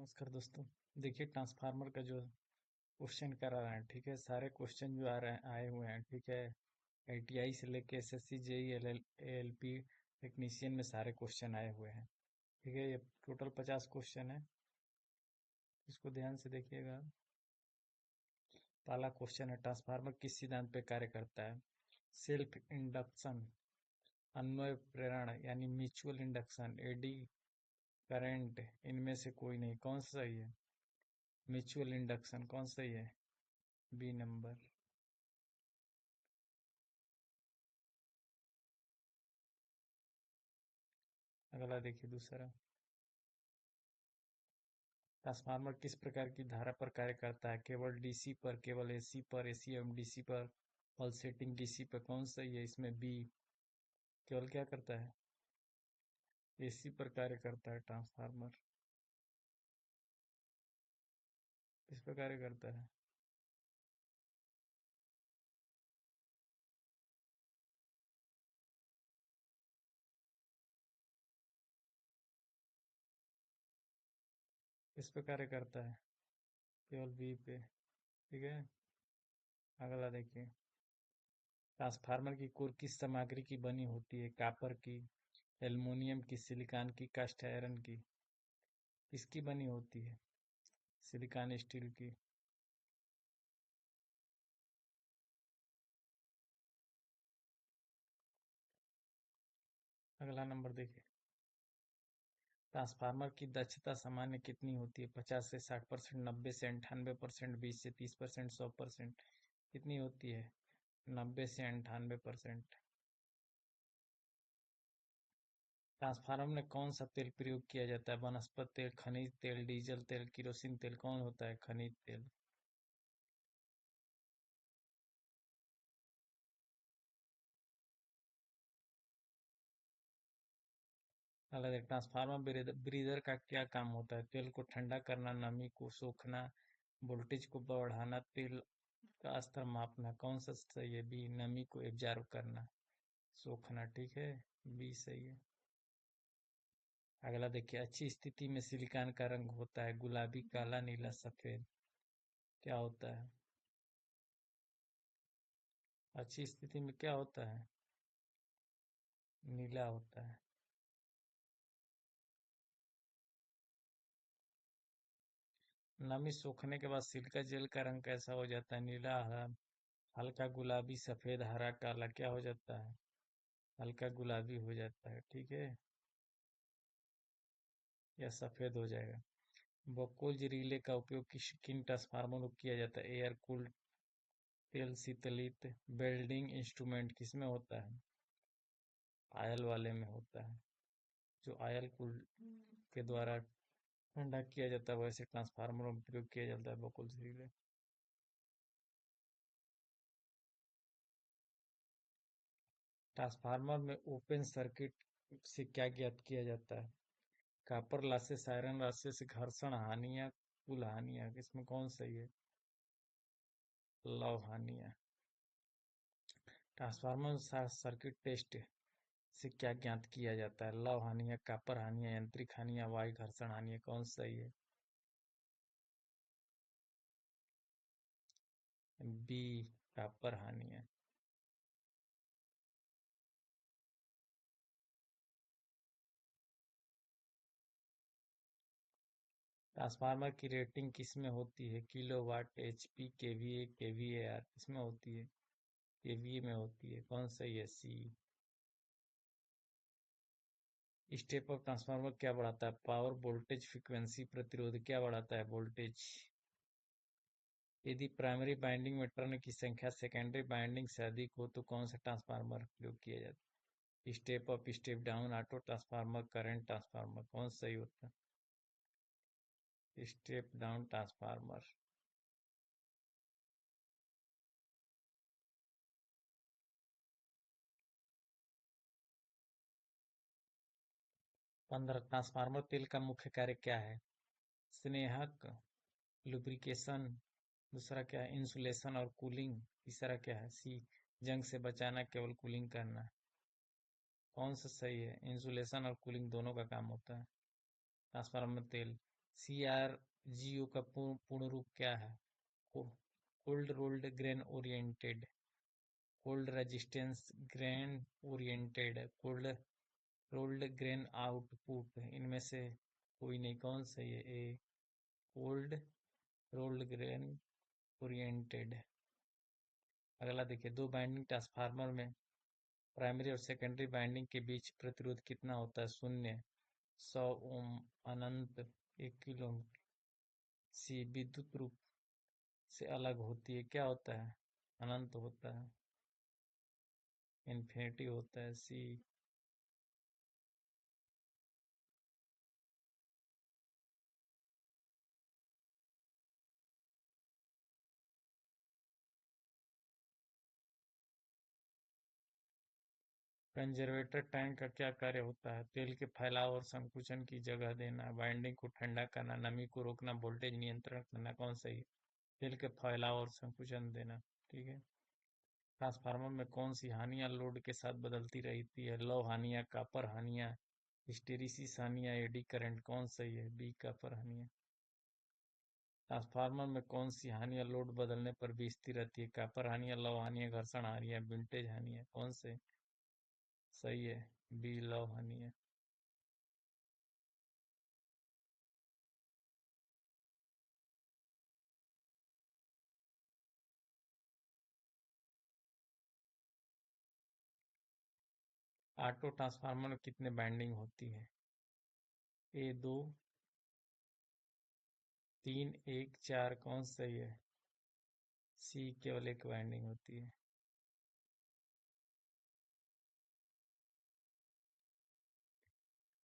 नमस्कार दोस्तों। देखिए ट्रांसफार्मर का जो क्वेश्चन करा रहे हैं, ठीक है। सारे क्वेश्चन जो आ रहे हैं आए हुए हैं, ठीक है। आईटीआई से लेके एसएससी जेई एलएलपी टेक्नीशियन में सारे क्वेश्चन आए हुए हैं, ठीक है। ये टोटल 50 क्वेश्चन है, इसको ध्यान से देखिएगा। पहला क्वेश्चन है, ट्रांसफार्मर किस सिद्धांत पे कार्य करता है? सेल्फ इंडक्शन, अन्वय प्रेरण यानी म्यूचुअल इंडक्शन, एडी करंट, इनमें से कोई नहीं। कौन सा सही है? म्यूचुअल इंडक्शन कौन सही है? B number. अगला देखिए दूसरा, ट्रांसफार्मर किस प्रकार की धारा पर कार्य करता है? केवल डीसी पर, केवल एसी पर, एसी एवं डीसी पर, पल्सेटिंग डीसी पर? कौन सही है इसमें? बी। केवल क्या करता है? एसी पर कार्य करता है ट्रांसफार्मर। किस पर कार्य करता है? किस पर कार्य करता है? केवल बी पे, ठीक है। अगला देखिए, ट्रांसफार्मर की कोर किस सामग्री की बनी होती है? कॉपर की, एल्युमिनियम की, सिलिकॉन की, कास्ट आयरन की? किसकी बनी होती है? सिलिकॉन स्टील की। अगला नंबर देखिए, ट्रांसफार्मर की दक्षता सामान्य कितनी होती है? 50 से 60%, 90 से 98%, 20 से 30%, 100%? कितनी होती है? 90 से 98%। ट्रांसफार्मर में कौन सा तेल प्रयोग किया जाता है? वनस्पति तेल, खनिज तेल, डीजल तेल, किरोसिन तेल? कौन होता है? खनिज तेल। अलग, ट्रांसफार्मर ब्रीदर का क्या काम होता है? तेल को ठंडा करना, नमी को सोखना, वोल्टेज को बढ़ाना, तेल का स्तर मापना? कौन सा सही है? बी। नमी को एब्जॉर्ब करना, सोखना, ठीक है। बी सही है। अगला देखिए, अच्छी स्थिति में सिलिकॉन का रंग होता है गुलाबी, काला, नीला, सफेद? क्या होता है? अच्छी स्थिति में क्या होता है? नीला होता है। नमी सोखने के बाद सिलिका जेल का रंग कैसा हो जाता है? नीला, हरा, हल्का गुलाबी, सफेद, हरा, काला? क्या हो जाता है? हल्का गुलाबी हो जाता है, ठीक है। या सफेद हो जाएगा। बकोज रिले का उपयोग किन ट्रांसफार्मर में किया जाता है? एयर कूल्ड, तेल शीतलित, वेल्डिंग इंस्ट्रूमेंट? किसमें होता है? आयल वाले में होता है। जो आयल कूल के द्वारा ठंडा किया जाता है, वैसे ट्रांसफार्मर में प्रयोग किया जाता है बकुल रिले। ट्रांसफार्मर में ओपन सर्किट से क्या ज्ञात किया जाता है? कॉपर लॉसेस, आयरन लॉसेस, घर्षण हानियां, कुल हानियां? इसमें कौन सही है? लव हानियां। ट्रांसफार्मर सर्किट टेस्ट से क्या ज्ञात किया जाता है? लव हानियां, कॉपर हानियां, यांत्रिक हानियां, वायु घर्षण हानियां? कौन सही है? बी। कॉपर हानियां। ट्रांसफार्मर की रेटिंग किसमें होती है? Kilowatt, HP, KVA, KVAR? किसमें होती है? केवीए में होती है। कौन सही है? सी। स्टेप अप ट्रांसफार्मर क्या बढ़ाता है? पावर, वोल्टेज, फ्रीक्वेंसी, प्रतिरोध? क्या बढ़ाता है? वोल्टेज। यदि प्राइमरी बाइंडिंग में टर्न की संख्या सेकेंडरी बाइंडिंग से अधिक हो तो कौन सा ट्रांसफार्मर प्रयोग किया जाता है? Step up, step down, auto transformer, current transformer? कौन सही होता है? Step down transformer. 15, ट्रांसफार्मर तेल का मुख्य कार्य क्या है? स्नेहक, लुब्रिकेशन, दूसरा क्या है? इंसुलेशन और कूलिंग, तीसरा क्या है? सी। जंग से बचाना, केवल कूलिंग करना? कौन सा सही है? इंसुलेशन और कूलिंग दोनों का काम होता है ट्रांसफार्मर तेल। CRGO का पूर्ण रूप क्या है? Cold rolled grain oriented, cold resistance grain oriented, cold rolled grain output, इनमें से कोई नहीं। कौन सही है? ए, कोल्ड रोल्ड ग्रेन ओरिएंटेड। अगला देखिए, दो बाइंडिंग ट्रांसफार्मर में प्राइमरी और सेकेंडरी बाइंडिंग के बीच प्रतिरोध कितना होता है? शून्य, 100 ओम, अनंत, 1 किलो। सी, विद्युत रूप से अलग होती है, क्या होता है? अनंत होता है, इन्फिनिटी होता है। सी। कंजर्वेटर टैंक का क्या कार्य होता है? तेल के फैलाव और संकुचन की जगह देना, बाइंडिंग को ठंडा करना, नमी को रोकना, वोल्टेज नियंत्रण करना। कौन सही है? तेल के फैलाव और संकुचन देना। ठीक है। ट्रांसफार्मर में कौन सी हानियां लोड के साथ बदलती रहती है? लौ हानियां, कॉपर हानियां, हिस्टेरिसिस हानियां, एडी करंट। कौन सही है? बी, कॉपर हानियां। ट्रांसफार्मर में कौन सी हानियां लोड बदलने पर भी स्थिर रहती है? कॉपर हानियां, लौ हानियां, घर्षण हानियां, विंटेज हानियां। कौन से सही है? बी, लौ हानियां। ऑटो ट्रांसफार्मर में कितने बाइंडिंग होती है? ए, दो, तीन, एक, चार। कौन सही है? सी, केवल एक बाइंडिंग होती है।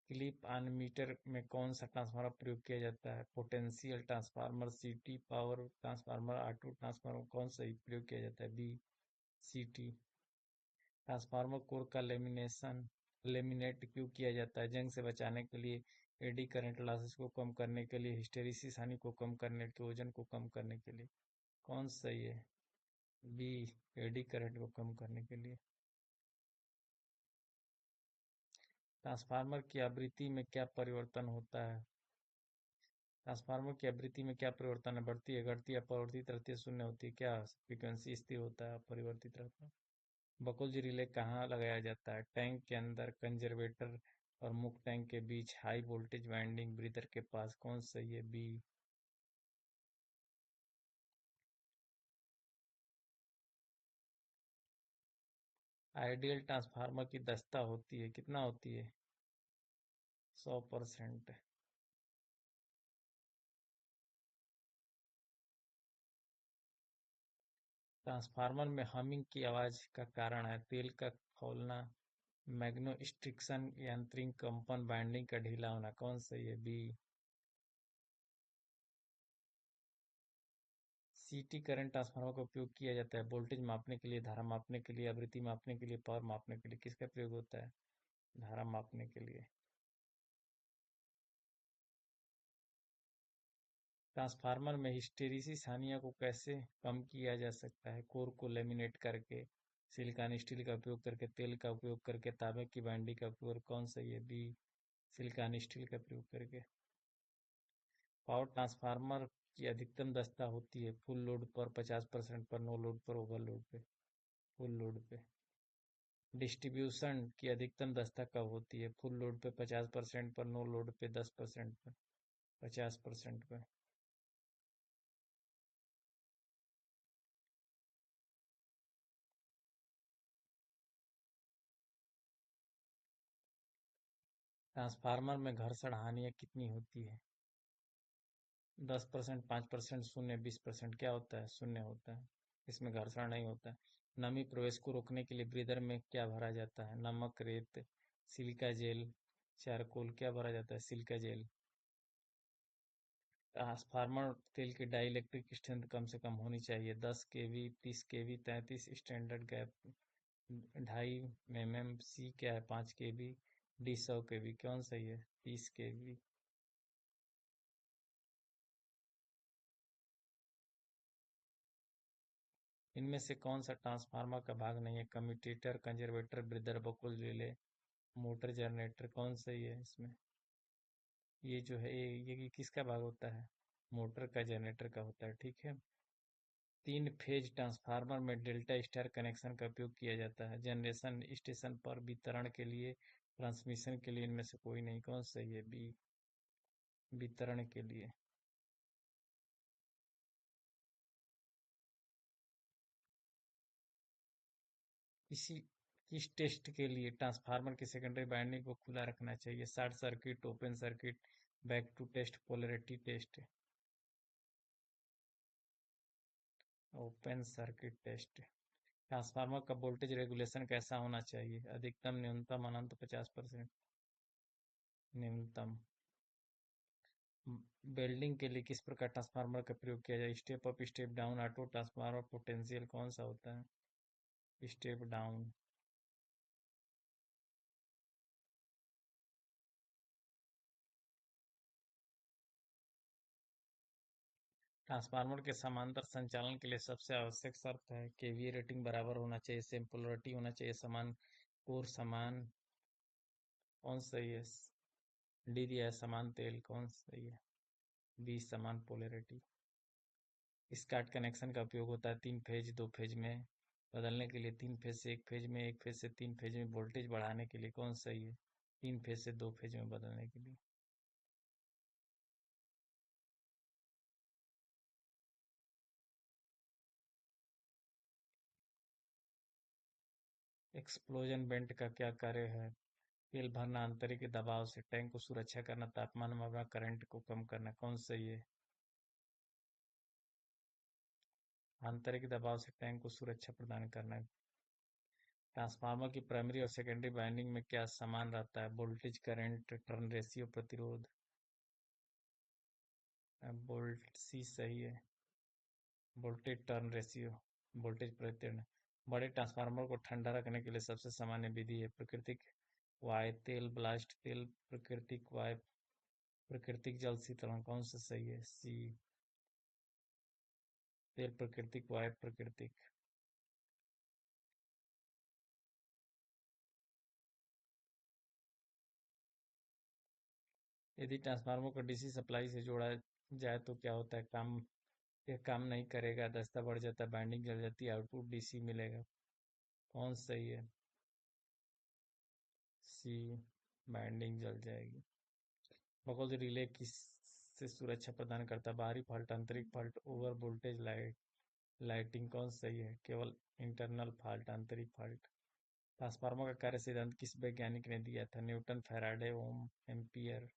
क्लिप ऑन मीटर में कौन सा ट्रांसफार्मर प्रयोग किया जाता है? पोटेंशियल ट्रांसफार्मर, सीटी, पावर ट्रांसफार्मर, ऑटो ट्रांसफार्मर। कौन सा प्रयोग किया जाता है? बी, सीटी। ट्रांसफार्मर कोर का लेमिनेट क्यों किया जाता है? जंग से बचाने के लिए, एडी करंट लॉसेस को कम करने के लिए, हिस्टेरिसिस हानि को कम करने के, वजन को कम करने के लिए। कौन सही है? बी, एडी करंट को कम करने के लिए। ट्रांसफार्मर की आवृत्ति में क्या परिवर्तन होता है? ट्रांसफार्मर की आवृत्ति में क्या परिवर्तन है? बढ़ती है, घटती है, अपरिवर्तित रहती है, शून्य होती है? क्या फ्रीक्वेंसी स्थिर होता है, अपरिवर्तित रहता है? बकुल रिले कहाँ लगाया जाता है? टैंक के अंदर, कंजर्वेटर और मुक्त टैंक के बीच, हाई वोल्टेज वाइंडिंग ब्रीदर के पास। कौन सही है? बी। आइडियल ट्रांसफार्मर की दक्षता होती है, कितना होती है? 100%। ट्रांसफार्मर में हमिंग की आवाज का कारण है? तेल का खौलना, मैग्नो स्ट्रिक्शन, यांत्रिक कंपन, बाइंडिंग का ढीला होना। कौन सही है? बी। सीटी करंट ट्रांसफार्मर का उपयोग किया जाता है वोल्टेज मापने के लिए, धारा मापने के लिए, आवृत्ति मापने के लिए, पावर मापने के लिए। किसका प्रयोग होता है? धारा मापने के लिए। ट्रांसफार्मर में हिस्टेरिसिस हानियों को कैसे कम किया जा सकता है? कोर को लेमिनेट करके, सिलिकॉन स्टील का उपयोग करके, तेल का उपयोग करके, तांबे की बाइंडिंग का उपयोग। कौन सही है? बी, सिलिकॉन स्टील का प्रयोग करके। पावर ट्रांसफार्मर की अधिकतम दक्षता होती है फुल लोड पर 50%, पर नो लोड पर, ओवरलोड पे, फुल लोड पे। डिस्ट्रीब्यूशन की अधिकतम दक्षता कब होती है? फुल लोड पे 50% पर, नो लोड पे 10% पर, 50% पर। ट्रांसफार्मर में घर्षण हानियां कितनी होती है? 10%, 5%, शून्य, 20%। क्या होता है? शून्य होता है, इसमें घर्षण नहीं होता है। नमी प्रवेश को रोकने के लिए ब्रीदर में क्या भरा जाता है? नमक, रेत, सिलिका जेल, चारकोल। क्या भरा जाता है? Silica gel. ट्रांसफार्मर तेल की डाइलेक्ट्रिक स्ट्रेंथ कम से कम होनी चाहिए? 10 kV, 30 kV, 33, standard gap 2.5 mm। सी क्या है? 5 kV। D, 100 kV। कौन सही है? 30 kV। इनमें से कौन सा ट्रांसफार्मर का भाग नहीं है? कम्यूटेटर, कंजर्वेटर, ब्रीदर, बकुल रिले, मोटर, जनरेटर। कौन सही है इसमें? ये जो है ये किसका भाग होता है? मोटर का, जनरेटर का होता है, ठीक है। तीन फेज ट्रांसफार्मर में डेल्टा स्टार कनेक्शन का उपयोग किया जाता है। जनरेशन स्टेशन पर वितरण के लिए, ट्रांसमिशन के लिए इनमें से कोई नहीं। कौन सही है? बी, वितरण के लिए। इसी किस टेस्ट के लिए ट्रांसफार्मर की सेकेंडरी वाइंडिंग को खुला रखना चाहिए? Short circuit, open circuit, back to test, polarity test. Open circuit test. Transformer का वोल्टेज रेगुलेशन कैसा होना चाहिए? अधिकतम, न्यूनतम, अनंत, 50%? न्यूनतम। वेल्डिंग के लिए किस प्रकार ट्रांसफार्मर का प्रयोग किया जाए? Step up, step down, auto transformer, potential? कौन सा होता है? Step down. ट्रांसफार्मर के समांतर संचालन के लिए सबसे आवश्यक शर्त है केवीए रेटिंग बराबर होना चाहिए, सेम पोलरिटी होना चाहिए, समान कोर, समान। कौन सही है? डी दिया है समान तेल। कौन सही है? बी, समान पोलरिटी। स्काट कनेक्शन का उपयोग होता है तीन फेज दो फेज में बदलने के लिए, तीन फेज से एक फेज में, एक फेज से तीन फेज में वोल्टेज बढ़ाने के लिए। कौन सही है? तीन फेज से दो फेज में बदलने के लिए। एक्सप्लोजन बेंट का क्या कार्य है? तेल भरना, आंतरिक दबाव से टैंक को सुरक्षा करना, तापमान मापना, करंट को कम करना। कौन सही है? आंतरिक दबाव से टैंक को सुरक्षा प्रदान करना। ट्रांसफार्मर की प्राइमरी और सेकेंडरी वाइंडिंग में क्या समान रहता है? वोल्टेज, करंट, टर्न रेशियो, प्रतिरोध। वोल्ट सी सही है। वोल्टेज टर्न रेशियो, वोल्टेज प्रतिरोध। बड़े ट्रांसफार्मर को ठंडा रखने के लिए सबसे सामान्य विधि है प्राकृतिक वायु तेल, ब्लास्ट तेल, प्राकृतिक वायु, प्राकृतिक जल शीतलन। कौन सा सही है? सी, तेल, प्राकृतिक वायु, प्राकृतिक। यदि ट्रांसफार्मर को डीसी सप्लाई से जोड़ा जाए तो क्या होता है? काम, यह काम नहीं करेगा, दस्ता बढ़ जाता है, बाइंडिंग जल जाती है, आउटपुट डीसी मिलेगा। कौन सही है? सी, बाइंडिंग जल जाएगी। बकौल रिले किस से सुरक्षा प्रदान करता है? बाहरी फॉल्ट, आंतरिक फॉल्ट, ओवर वोल्टेज लाइटिंग। कौन सही है? केवल इंटरनल फॉल्ट, आंतरिक फॉल्ट। ट्रांसफार्मर का कार्य सिद्धांत किस वैज्ञानिक ने दिया था? न्यूटन, फैराडे, ओम, एम्पियर।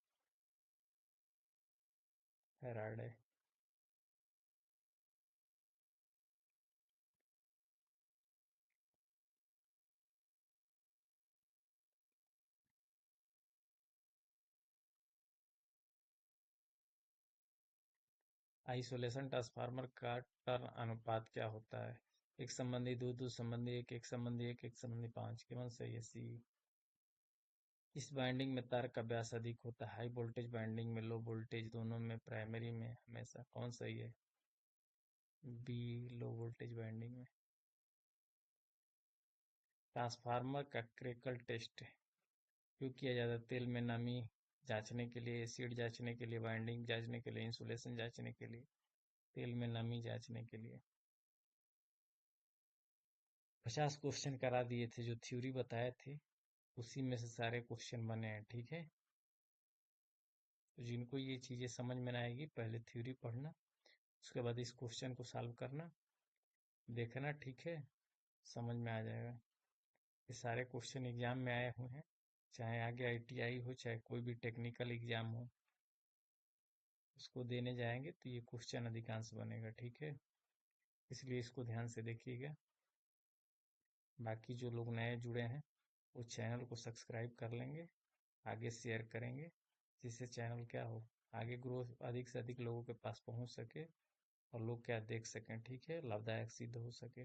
फैराडे। आइसोलेशन ट्रांसफार्मर का टर्न अनुपात क्या होता है? एक संबंधी दो, दो संबंधी एक, एक संबंधी एक, एक संबंधी पांच। केवल सही है? सी। इस बाइंडिंग में तार का व्यास अधिक होता है? हाई वोल्टेज बाइंडिंग में, लो वोल्टेज, दोनों में, प्राइमरी में, हमेशा। कौन सही है? बी, लो वोल्टेज बाइंडिंग में। ट्रांसफार्मर का क्रेकल टेस्ट क्यों किया जाता है? तेल में नमी जांचने के लिए, एसिड जांचने के लिए, बाइंडिंग जांचने के लिए, इंसुलेशन जांचने के लिए। तेल में नमी जांचने के लिए। 50 क्वेश्चन करा दिए थे जो थ्योरी बताए थे, उसी में से सारे क्वेश्चन बने हैं, ठीक है। तो जिनको ये चीजें समझ में ना आएगी, पहले थ्योरी पढ़ना, उसके बाद इस क्वेश्चन को सॉल्व करना, देखना, ठीक है, समझ में आ जाएगा। ये सारे क्वेश्चन एग्जाम में आए हुए हैं, चाहे आगे आईटीआई हो, चाहे कोई भी टेक्निकल एग्जाम हो, उसको देने जाएंगे तो ये क्वेश्चन अधिकांश बनेगा, ठीक है। इसलिए इसको ध्यान से देखिएगा। बाकी जो लोग नए जुड़े हैं वो चैनल को सब्सक्राइब कर लेंगे, आगे शेयर करेंगे, जिससे चैनल क्या हो, आगे ग्रोथ, अधिक से अधिक लोगों के पास पहुंच सके और लोग क्या देख सकें, ठीक है, लाभदायक सिद्ध हो सके।